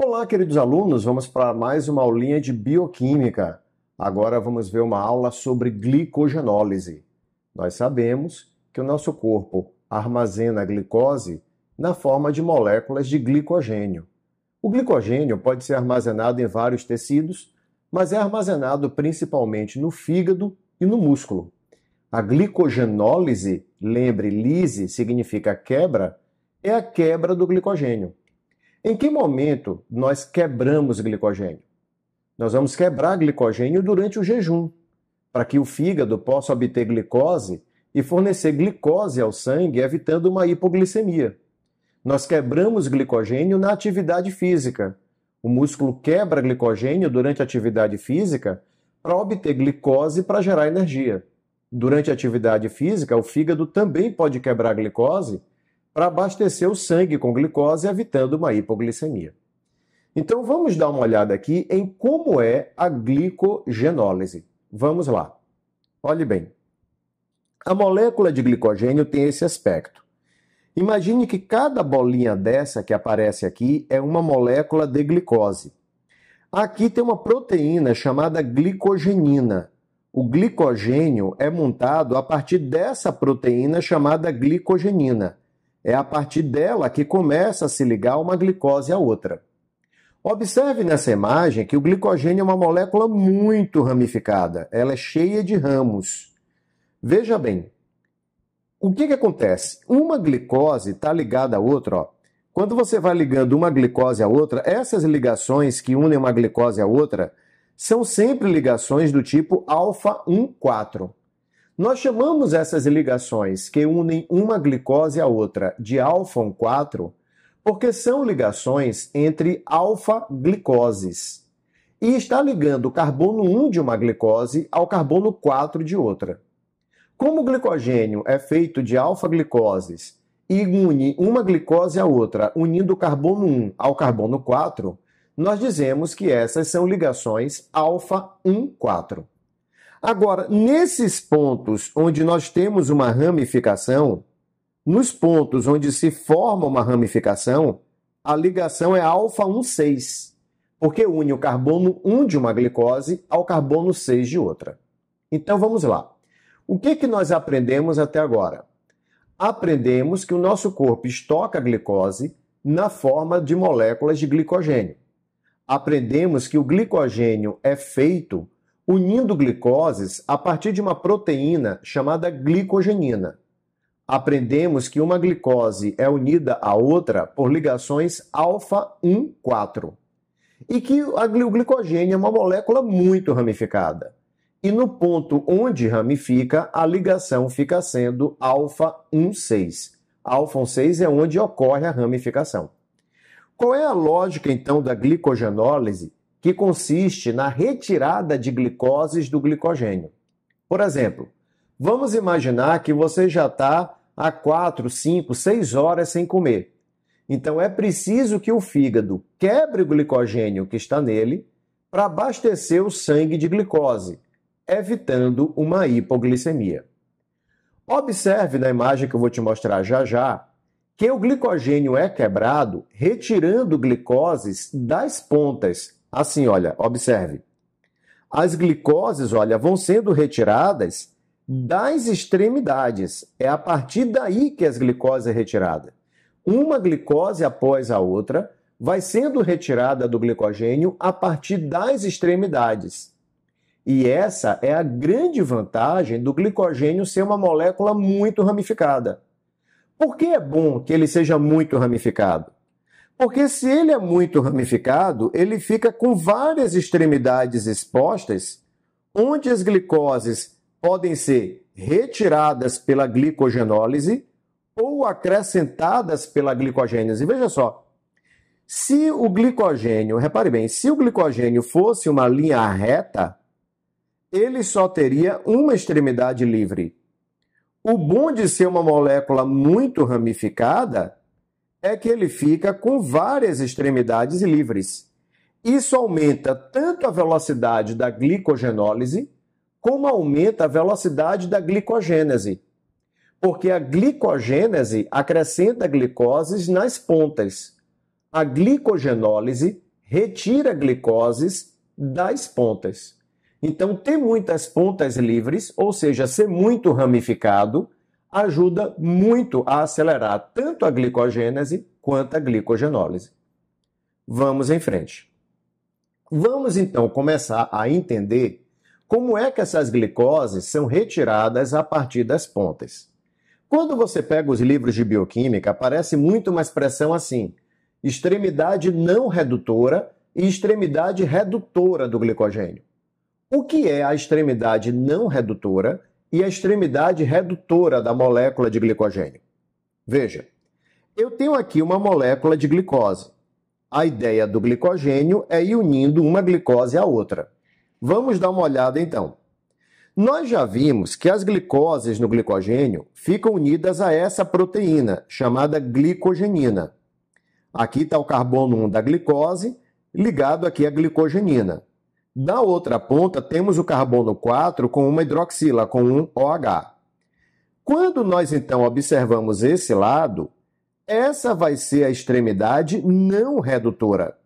Olá, queridos alunos, vamos para mais uma aulinha de bioquímica. Agora vamos ver uma aula sobre glicogenólise. Nós sabemos que o nosso corpo armazena a glicose na forma de moléculas de glicogênio. O glicogênio pode ser armazenado em vários tecidos, mas é armazenado principalmente no fígado e no músculo. A glicogenólise, lembre, lise significa quebra, é a quebra do glicogênio. Em que momento nós quebramos glicogênio? Nós vamos quebrar glicogênio durante o jejum, para que o fígado possa obter glicose e fornecer glicose ao sangue, evitando uma hipoglicemia. Nós quebramos glicogênio na atividade física. O músculo quebra glicogênio durante a atividade física para obter glicose para gerar energia. Durante a atividade física, o fígado também pode quebrar glicose para abastecer o sangue com glicose, evitando uma hipoglicemia. Então, vamos dar uma olhada aqui em como é a glicogenólise. Vamos lá. Olhe bem. A molécula de glicogênio tem esse aspecto. Imagine que cada bolinha dessa que aparece aqui é uma molécula de glicose. Aqui tem uma proteína chamada glicogenina. O glicogênio é montado a partir dessa proteína chamada glicogenina. É a partir dela que começa a se ligar uma glicose à outra. Observe nessa imagem que o glicogênio é uma molécula muito ramificada. Ela é cheia de ramos. Veja bem, o que acontece? Uma glicose está ligada à outra. Ó. Quando você vai ligando uma glicose à outra, essas ligações que unem uma glicose à outra são sempre ligações do tipo alfa-1,4. Nós chamamos essas ligações que unem uma glicose à outra de alfa-1,4 porque são ligações entre alfa-glicoses. E está ligando o carbono 1 de uma glicose ao carbono 4 de outra. Como o glicogênio é feito de alfa-glicoses e une uma glicose à outra, unindo o carbono 1 ao carbono 4, nós dizemos que essas são ligações alfa-1,4. Agora, nesses pontos onde nós temos uma ramificação, nos pontos onde se forma uma ramificação, a ligação é alfa-1,6, porque une o carbono 1 de uma glicose ao carbono 6 de outra. Então, vamos lá. O que nós aprendemos até agora? Aprendemos que o nosso corpo estoca a glicose na forma de moléculas de glicogênio. Aprendemos que o glicogênio é feito unindo glicoses a partir de uma proteína chamada glicogenina. Aprendemos que uma glicose é unida à outra por ligações alfa-1,4 e que o glicogênio é uma molécula muito ramificada. E no ponto onde ramifica, a ligação fica sendo alfa-1,6. Alfa-1,6 é onde ocorre a ramificação. Qual é a lógica, então, da glicogenólise, que consiste na retirada de glicoses do glicogênio? Por exemplo, vamos imaginar que você já está há 4, 5, 6 horas sem comer. Então, é preciso que o fígado quebre o glicogênio que está nele para abastecer o sangue de glicose, evitando uma hipoglicemia. Observe na imagem que eu vou te mostrar já já, que o glicogênio é quebrado retirando glicoses das pontas. Assim, olha, observe. As glicoses, olha, vão sendo retiradas das extremidades. É a partir daí que as glicoses é retirada. Uma glicose após a outra vai sendo retirada do glicogênio a partir das extremidades. E essa é a grande vantagem do glicogênio ser uma molécula muito ramificada. Por que é bom que ele seja muito ramificado? Porque se ele é muito ramificado, ele fica com várias extremidades expostas, onde as glicoses podem ser retiradas pela glicogenólise ou acrescentadas pela glicogênese. Veja só, se o glicogênio, repare bem, se o glicogênio fosse uma linha reta, ele só teria uma extremidade livre. O bom de ser uma molécula muito ramificada é que ele fica com várias extremidades livres. Isso aumenta tanto a velocidade da glicogenólise, como aumenta a velocidade da glicogênese. Porque a glicogênese acrescenta glicoses nas pontas. A glicogenólise retira glicoses das pontas. Então, ter muitas pontas livres, ou seja, ser muito ramificado, ajuda muito a acelerar tanto a glicogênese quanto a glicogenólise. Vamos em frente. Vamos então começar a entender como é que essas glicoses são retiradas a partir das pontas. Quando você pega os livros de bioquímica, aparece muito uma expressão assim: extremidade não redutora e extremidade redutora do glicogênio. O que é a extremidade não redutora e a extremidade redutora da molécula de glicogênio? Veja, eu tenho aqui uma molécula de glicose. A ideia do glicogênio é ir unindo uma glicose à outra. Vamos dar uma olhada então. Nós já vimos que as glicoses no glicogênio ficam unidas a essa proteína, chamada glicogenina. Aqui está o carbono 1 da glicose, ligado aqui à glicogenina. Da outra ponta, temos o carbono 4 com uma hidroxila, com um OH. Quando nós, então, observamos esse lado, essa vai ser a extremidade não redutora.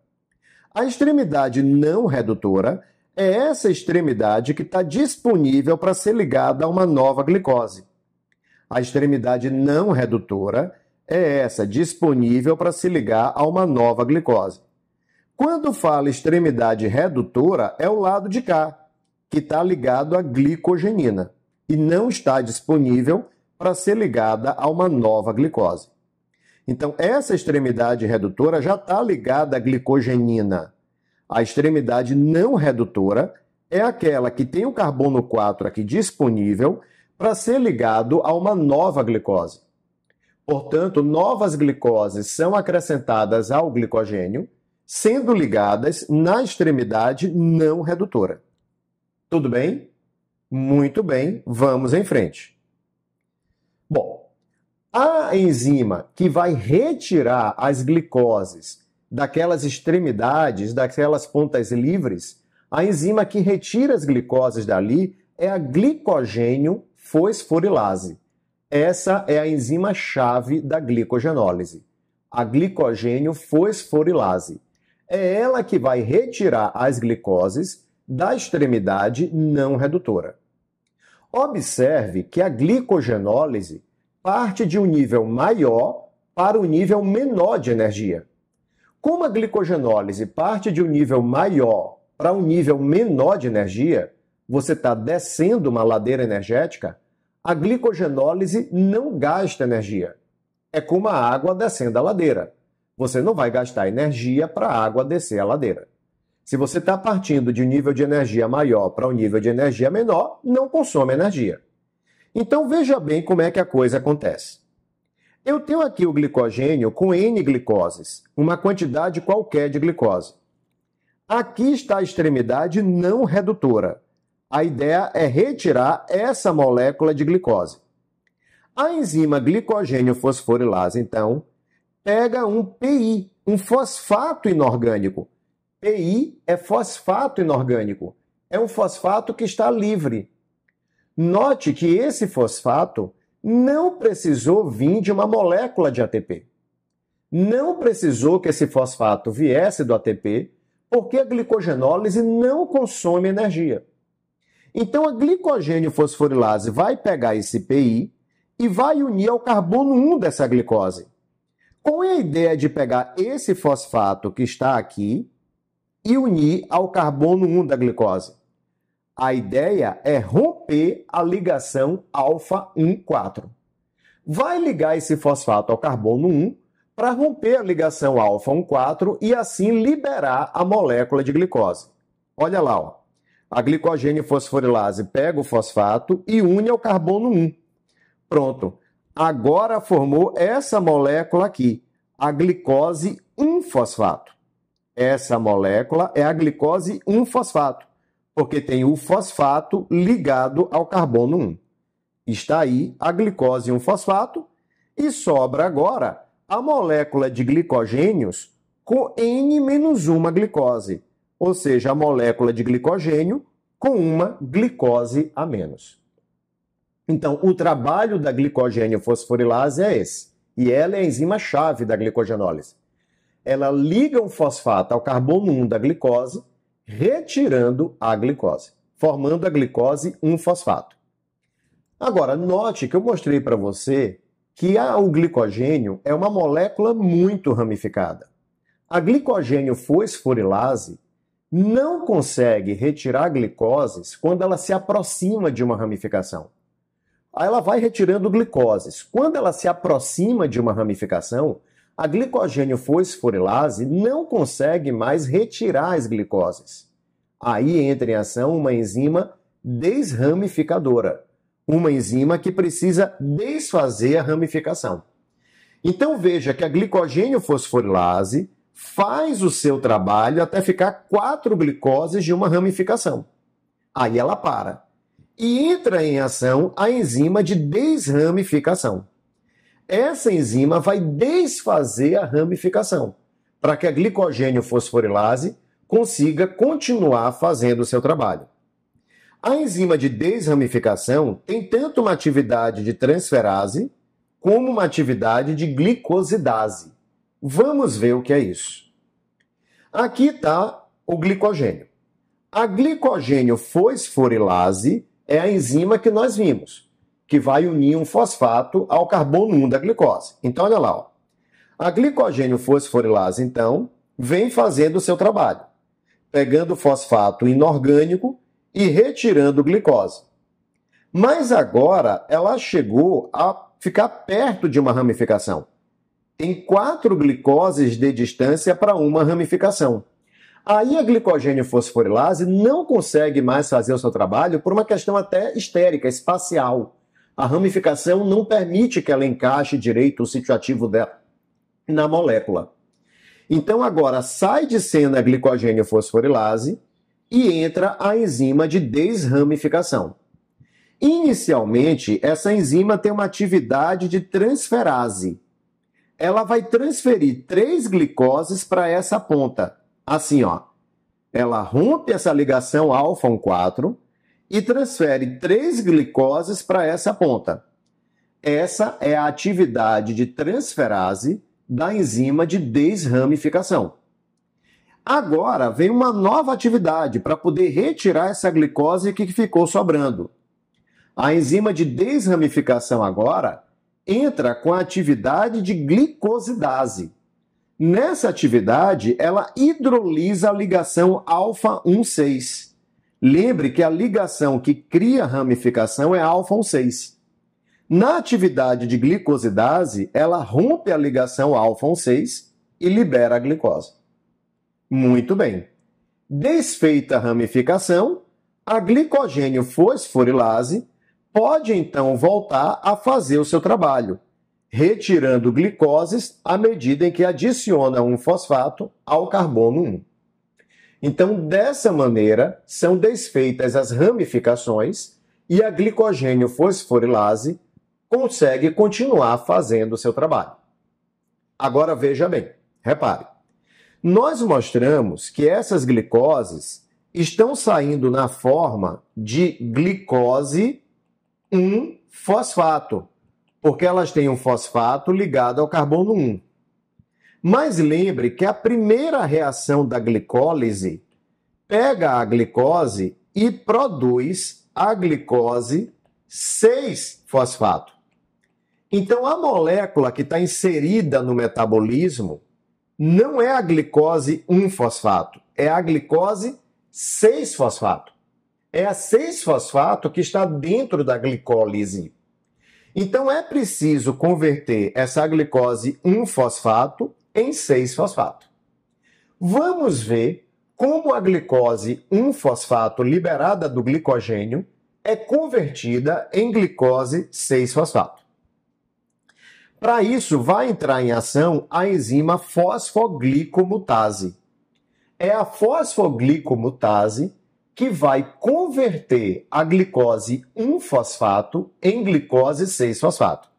A extremidade não redutora é essa extremidade que está disponível para ser ligada a uma nova glicose. A extremidade não redutora é essa, disponível para se ligar a uma nova glicose. Quando fala extremidade redutora, é o lado de cá, que está ligado à glicogenina e não está disponível para ser ligada a uma nova glicose. Então, essa extremidade redutora já está ligada à glicogenina. A extremidade não redutora é aquela que tem o carbono 4 aqui disponível para ser ligado a uma nova glicose. Portanto, novas glicoses são acrescentadas ao glicogênio, sendo ligadas na extremidade não redutora. Tudo bem? Muito bem, vamos em frente. Bom, a enzima que vai retirar as glicoses daquelas extremidades, daquelas pontas livres, a enzima que retira as glicoses dali é a glicogênio fosforilase. Essa é a enzima-chave da glicogenólise, a glicogênio fosforilase. É ela que vai retirar as glicoses da extremidade não redutora. Observe que a glicogenólise parte de um nível maior para um nível menor de energia. Como a glicogenólise parte de um nível maior para um nível menor de energia, você está descendo uma ladeira energética, a glicogenólise não gasta energia. É como a água descendo a ladeira. Você não vai gastar energia para a água descer a ladeira. Se você está partindo de um nível de energia maior para um nível de energia menor, não consome energia. Então veja bem como é que a coisa acontece. Eu tenho aqui o glicogênio com N glicoses, uma quantidade qualquer de glicose. Aqui está a extremidade não redutora. A ideia é retirar essa molécula de glicose. A enzima glicogênio fosforilase, então, pega um PI, um fosfato inorgânico. PI é fosfato inorgânico. É um fosfato que está livre. Note que esse fosfato não precisou vir de uma molécula de ATP. Não precisou que esse fosfato viesse do ATP, porque a glicogenólise não consome energia. Então, a glicogênio fosforilase vai pegar esse PI e vai unir ao carbono 1 dessa glicose. Qual é a ideia de pegar esse fosfato que está aqui e unir ao carbono 1 da glicose? A ideia é romper a ligação alfa-1,4. Vai ligar esse fosfato ao carbono 1 para romper a ligação alfa-1,4 e assim liberar a molécula de glicose. Olha lá, ó. A glicogênio fosforilase pega o fosfato e une ao carbono 1. Pronto. Agora formou essa molécula aqui, a glicose 1-fosfato. Essa molécula é a glicose 1-fosfato, porque tem o fosfato ligado ao carbono 1. Está aí a glicose 1-fosfato e sobra agora a molécula de glicogênios com N-1 glicose, ou seja, a molécula de glicogênio com uma glicose a menos. Então, o trabalho da glicogênio fosforilase é esse, e ela é a enzima-chave da glicogenólise. ela liga um fosfato ao carbono 1 da glicose, retirando a glicose, formando a glicose 1-fosfato. Agora, note que eu mostrei para você que o glicogênio é uma molécula muito ramificada. A glicogênio fosforilase não consegue retirar glicoses quando ela se aproxima de uma ramificação. Aí ela vai retirando glicoses. Quando ela se aproxima de uma ramificação, a glicogênio fosforilase não consegue mais retirar as glicoses. Aí entra em ação uma enzima desramificadora, uma enzima que precisa desfazer a ramificação. Então veja que a glicogênio fosforilase faz o seu trabalho até ficar 4 glicoses de uma ramificação. Aí ela para. E entra em ação a enzima de desramificação. Essa enzima vai desfazer a ramificação, para que a glicogênio fosforilase consiga continuar fazendo o seu trabalho. A enzima de desramificação tem tanto uma atividade de transferase como uma atividade de glicosidase. Vamos ver o que é isso. Aqui está o glicogênio. A glicogênio fosforilase é a enzima que nós vimos, que vai unir um fosfato ao carbono 1 da glicose. Então, olha lá. Ó. A glicogênio fosforilase, então, vem fazendo o seu trabalho, pegando o fosfato inorgânico e retirando glicose. Mas agora ela chegou a ficar perto de uma ramificação. Tem 4 glicoses de distância para uma ramificação. Aí a glicogênio fosforilase não consegue mais fazer o seu trabalho por uma questão até estérica, espacial. A ramificação não permite que ela encaixe direito o sítio ativo dela na molécula. Então agora sai de cena a glicogênio fosforilase e entra a enzima de desramificação. Inicialmente, essa enzima tem uma atividade de transferase. Ela vai transferir 3 glicoses para essa ponta. Assim, ó. Ela rompe essa ligação alfa-1,4 e transfere 3 glicoses para essa ponta. Essa é a atividade de transferase da enzima de desramificação. Agora vem uma nova atividade para poder retirar essa glicose que ficou sobrando. A enzima de desramificação agora entra com a atividade de glicosidase. Nessa atividade, ela hidrolisa a ligação alfa-1,6. Lembre que a ligação que cria a ramificação é alfa-1,6. Na atividade de glicosidase, ela rompe a ligação alfa-1,6 e libera a glicose. Muito bem. Desfeita a ramificação, a glicogênio fosforilase pode então voltar a fazer o seu trabalho, retirando glicoses à medida em que adiciona um fosfato ao carbono 1. Então, dessa maneira, são desfeitas as ramificações e a glicogênio fosforilase consegue continuar fazendo o seu trabalho. Agora veja bem, repare. Nós mostramos que essas glicoses estão saindo na forma de glicose 1-fosfato, porque elas têm um fosfato ligado ao carbono 1. Mas lembre que a primeira reação da glicólise pega a glicose e produz a glicose 6-fosfato. Então, a molécula que está inserida no metabolismo não é a glicose 1-fosfato, é a glicose 6-fosfato. É a 6-fosfato que está dentro da glicólise. Então, é preciso converter essa glicose 1-fosfato em 6-fosfato. Vamos ver como a glicose 1-fosfato liberada do glicogênio é convertida em glicose 6-fosfato. Para isso, vai entrar em ação a enzima fosfoglicomutase. É a fosfoglicomutase que vai converter a glicose 1-fosfato em glicose 6-fosfato.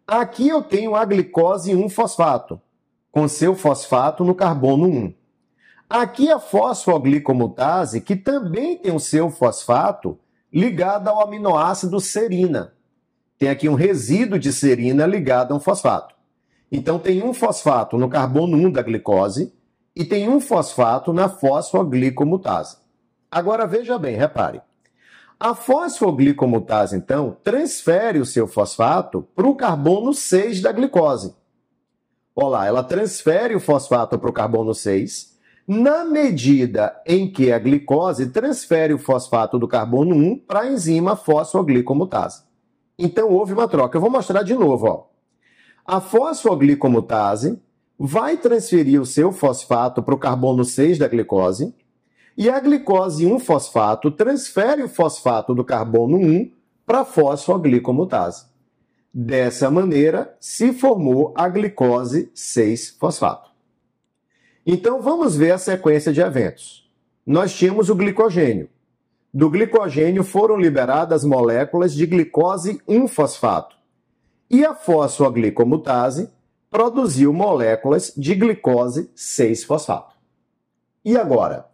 Aqui eu tenho a glicose 1-fosfato, com seu fosfato no carbono 1. Aqui a fosfoglicomutase, que também tem o seu fosfato ligado ao aminoácido serina. Tem aqui um resíduo de serina ligado a um fosfato. Então tem um fosfato no carbono 1 da glicose e tem um fosfato na fosfoglicomutase. Agora veja bem, repare. A fosfoglicomutase, então, transfere o seu fosfato para o carbono 6 da glicose. Olha lá, ela transfere o fosfato para o carbono 6, na medida em que a glicose transfere o fosfato do carbono 1 para a enzima fosfoglicomutase. Então, houve uma troca. Eu vou mostrar de novo. Ó. A fosfoglicomutase vai transferir o seu fosfato para o carbono 6 da glicose, e a glicose 1-fosfato transfere o fosfato do carbono 1 para a fosfoglicomutase. Dessa maneira, se formou a glicose 6-fosfato. Então, vamos ver a sequência de eventos. Nós tínhamos o glicogênio. Do glicogênio foram liberadas moléculas de glicose 1-fosfato. E a fosfoglicomutase produziu moléculas de glicose 6-fosfato. E agora?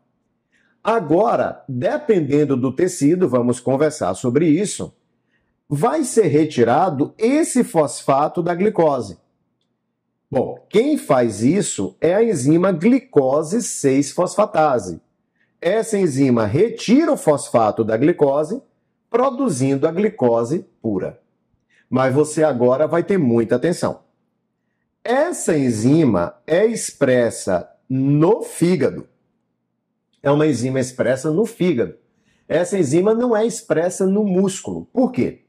Agora, dependendo do tecido, vamos conversar sobre isso, vai ser retirado esse fosfato da glicose. Bom, quem faz isso é a enzima glicose 6-fosfatase. Essa enzima retira o fosfato da glicose, produzindo a glicose pura. Mas você agora vai ter muita atenção. Essa enzima é expressa no fígado. É uma enzima expressa no fígado. Essa enzima não é expressa no músculo. Por quê?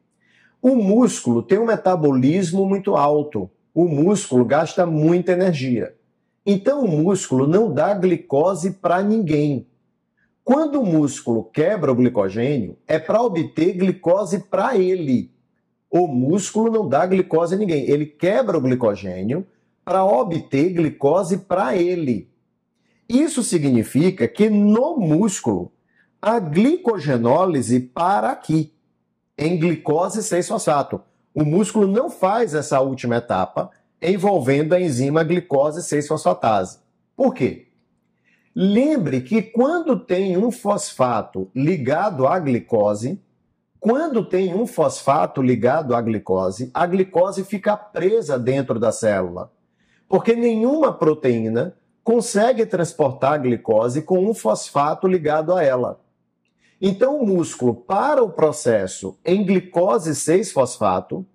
O músculo tem um metabolismo muito alto. O músculo gasta muita energia. Então, o músculo não dá glicose para ninguém. Quando o músculo quebra o glicogênio, é para obter glicose para ele. O músculo não dá glicose a ninguém. Ele quebra o glicogênio para obter glicose para ele. Isso significa que no músculo, a glicogenólise para aqui, em glicose 6-fosfato. O músculo não faz essa última etapa envolvendo a enzima glicose 6-fosfatase. Por quê? Lembre que quando tem um fosfato ligado à glicose, a glicose fica presa dentro da célula, porque nenhuma proteína consegue transportar a glicose com um fosfato ligado a ela. Então, o músculo para o processo em glicose 6-fosfato,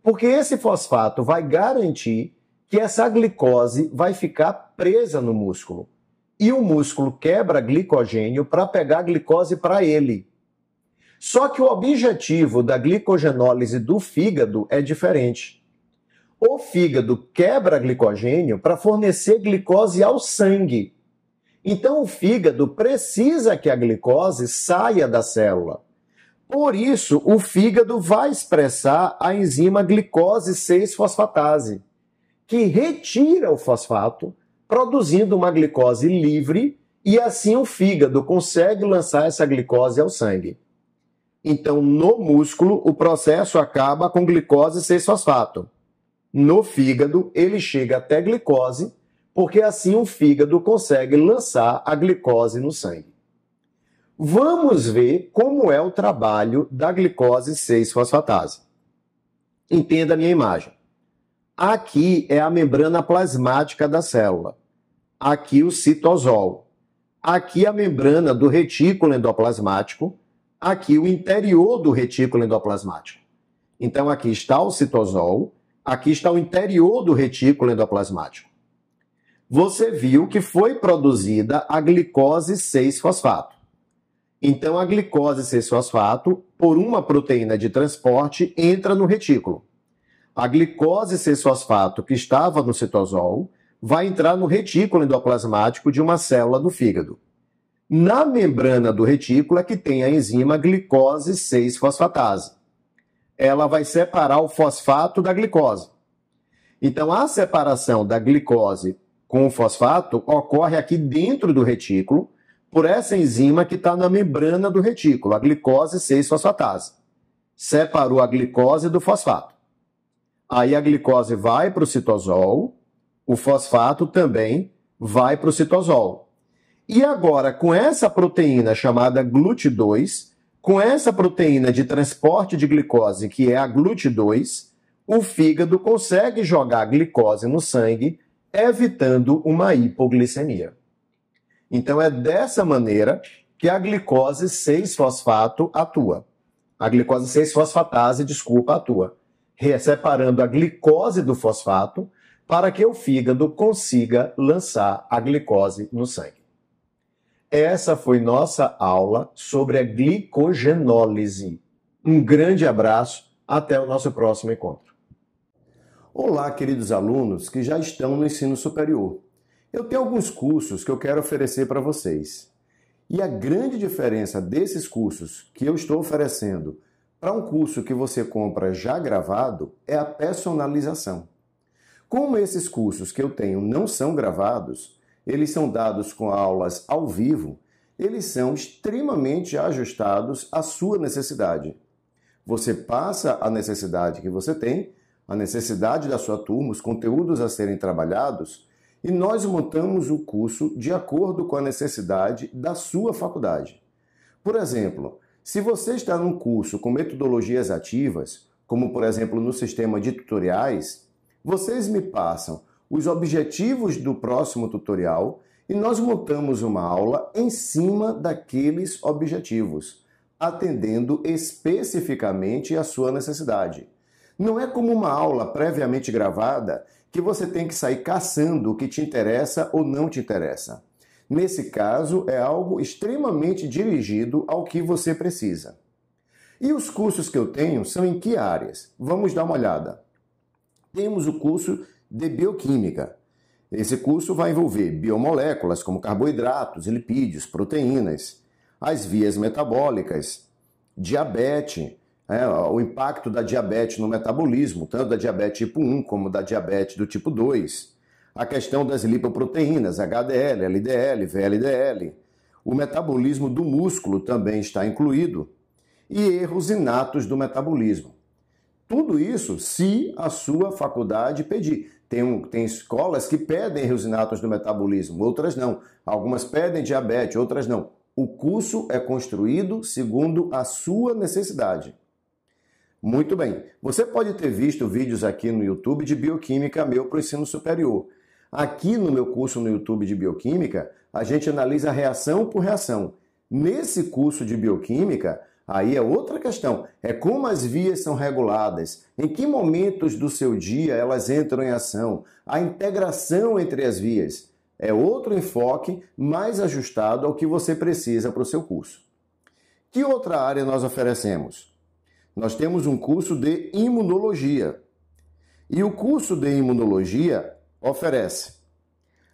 porque esse fosfato vai garantir que essa glicose vai ficar presa no músculo. E o músculo quebra glicogênio para pegar a glicose para ele. Só que o objetivo da glicogenólise do fígado é diferente. O fígado quebra glicogênio para fornecer glicose ao sangue. Então, o fígado precisa que a glicose saia da célula. Por isso, o fígado vai expressar a enzima glicose 6-fosfatase, que retira o fosfato, produzindo uma glicose livre, e assim o fígado consegue lançar essa glicose ao sangue. Então, no músculo, o processo acaba com glicose 6-fosfato. No fígado, ele chega até glicose, porque assim o fígado consegue lançar a glicose no sangue. Vamos ver como é o trabalho da glicose 6-fosfatase. Entenda a minha imagem. Aqui é a membrana plasmática da célula. Aqui o citosol. Aqui a membrana do retículo endoplasmático. Aqui o interior do retículo endoplasmático. Então aqui está o citosol. Aqui está o interior do retículo endoplasmático. Você viu que foi produzida a glicose 6-fosfato. Então, a glicose 6-fosfato, por uma proteína de transporte, entra no retículo. A glicose 6-fosfato, que estava no citosol, vai entrar no retículo endoplasmático de uma célula do fígado. Na membrana do retículo é que tem a enzima glicose 6-fosfatase. Ela vai separar o fosfato da glicose. Então, a separação da glicose com o fosfato ocorre aqui dentro do retículo, por essa enzima que está na membrana do retículo, a glicose 6-fosfatase. Separou a glicose do fosfato. Aí a glicose vai para o citosol, o fosfato também vai para o citosol. E agora, com essa proteína chamada GLUT2, com essa proteína de transporte de glicose, que é a GLUT2, o fígado consegue jogar glicose no sangue, evitando uma hipoglicemia. Então é dessa maneira que a glicose 6-fosfato atua. A glicose 6-fosfatase, atua, separando a glicose do fosfato para que o fígado consiga lançar a glicose no sangue. Essa foi nossa aula sobre a glicogenólise. Um grande abraço, até o nosso próximo encontro. Olá, queridos alunos que já estão no ensino superior. Eu tenho alguns cursos que eu quero oferecer para vocês. E a grande diferença desses cursos que eu estou oferecendo para um curso que você compra já gravado é a personalização. Como esses cursos que eu tenho não são gravados, eles são dados com aulas ao vivo, eles são extremamente ajustados à sua necessidade. Você passa a necessidade que você tem, a necessidade da sua turma, os conteúdos a serem trabalhados, e nós montamos o curso de acordo com a necessidade da sua faculdade. Por exemplo, se você está num curso com metodologias ativas, como por exemplo no sistema de tutoriais, vocês me passam os objetivos do próximo tutorial e nós montamos uma aula em cima daqueles objetivos, atendendo especificamente à sua necessidade. Não é como uma aula previamente gravada que você tem que sair caçando o que te interessa ou não te interessa. Nesse caso, é algo extremamente dirigido ao que você precisa. E os cursos que eu tenho são em que áreas? Vamos dar uma olhada. Temos o curso de bioquímica. Esse curso vai envolver biomoléculas como carboidratos, lipídios, proteínas, as vias metabólicas, diabetes, o impacto da diabetes no metabolismo, tanto da diabetes tipo 1 como da diabetes do tipo 2, a questão das lipoproteínas, HDL, LDL, VLDL, o metabolismo do músculo também está incluído, e erros inatos do metabolismo. Tudo isso se a sua faculdade pedir. Tem escolas que pedem erros inatos do metabolismo, outras não. Algumas pedem diabetes, outras não. O curso é construído segundo a sua necessidade. Muito bem. Você pode ter visto vídeos aqui no YouTube de bioquímica meu para o ensino superior. Aqui no meu curso no YouTube de bioquímica, a gente analisa reação por reação. Nesse curso de bioquímica, aí é outra questão, é como as vias são reguladas, em que momentos do seu dia elas entram em ação, a integração entre as vias. É outro enfoque mais ajustado ao que você precisa para o seu curso. Que outra área nós oferecemos? Nós temos um curso de imunologia. E o curso de imunologia oferece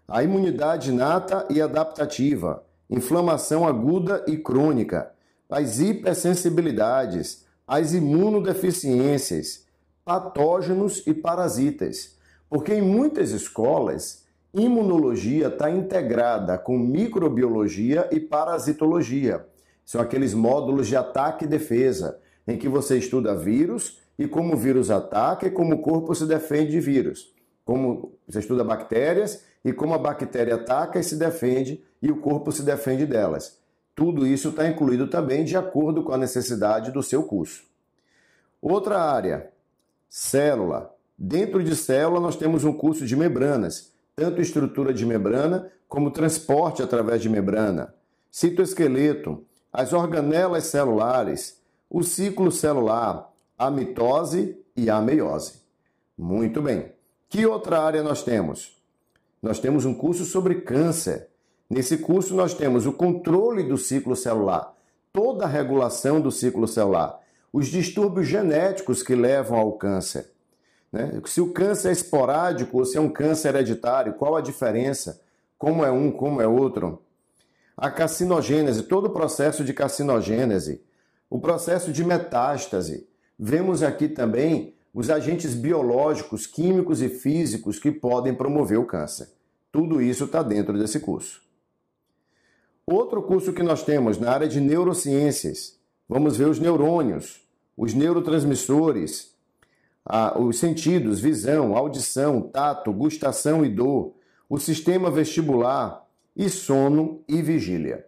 a imunidade inata e adaptativa, inflamação aguda e crônica, as hipersensibilidades, as imunodeficiências, patógenos e parasitas. Porque em muitas escolas, imunologia está integrada com microbiologia e parasitologia. São aqueles módulos de ataque e defesa, em que você estuda vírus e como o vírus ataca e como o corpo se defende de vírus. Como você estuda bactérias e como a bactéria ataca e se defende e o corpo se defende delas. Tudo isso está incluído também de acordo com a necessidade do seu curso. Outra área, célula. Dentro de célula nós temos um curso de membranas, tanto estrutura de membrana como transporte através de membrana, citoesqueleto, as organelas celulares, o ciclo celular, a mitose e a meiose. Muito bem. Que outra área nós temos? Nós temos um curso sobre câncer. Nesse curso nós temos o controle do ciclo celular, toda a regulação do ciclo celular, os distúrbios genéticos que levam ao câncer. Né? Se o câncer é esporádico ou se é um câncer hereditário, qual a diferença? Como é um, como é outro? A carcinogênese, todo o processo de carcinogênese, o processo de metástase. Vemos aqui também os agentes biológicos, químicos e físicos que podem promover o câncer. Tudo isso está dentro desse curso. Outro curso que nós temos na área de neurociências, vamos ver os neurônios, os neurotransmissores, os sentidos, visão, audição, tato, gustação e dor, o sistema vestibular e sono e vigília.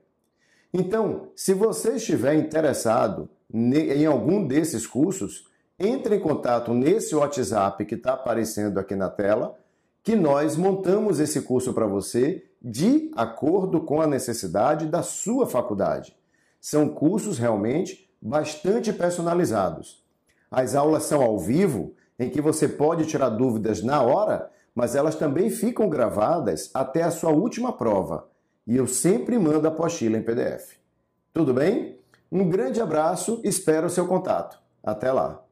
Então, se você estiver interessado em algum desses cursos, entre em contato nesse WhatsApp que está aparecendo aqui na tela, que nós montamos esse curso para você de acordo com a necessidade da sua faculdade. São cursos realmente bastante personalizados. As aulas são ao vivo, em que você pode tirar dúvidas na hora, mas elas também ficam gravadas até a sua última prova. E eu sempre mando a apostila em PDF. Tudo bem? Um grande abraço, espero o seu contato. Até lá!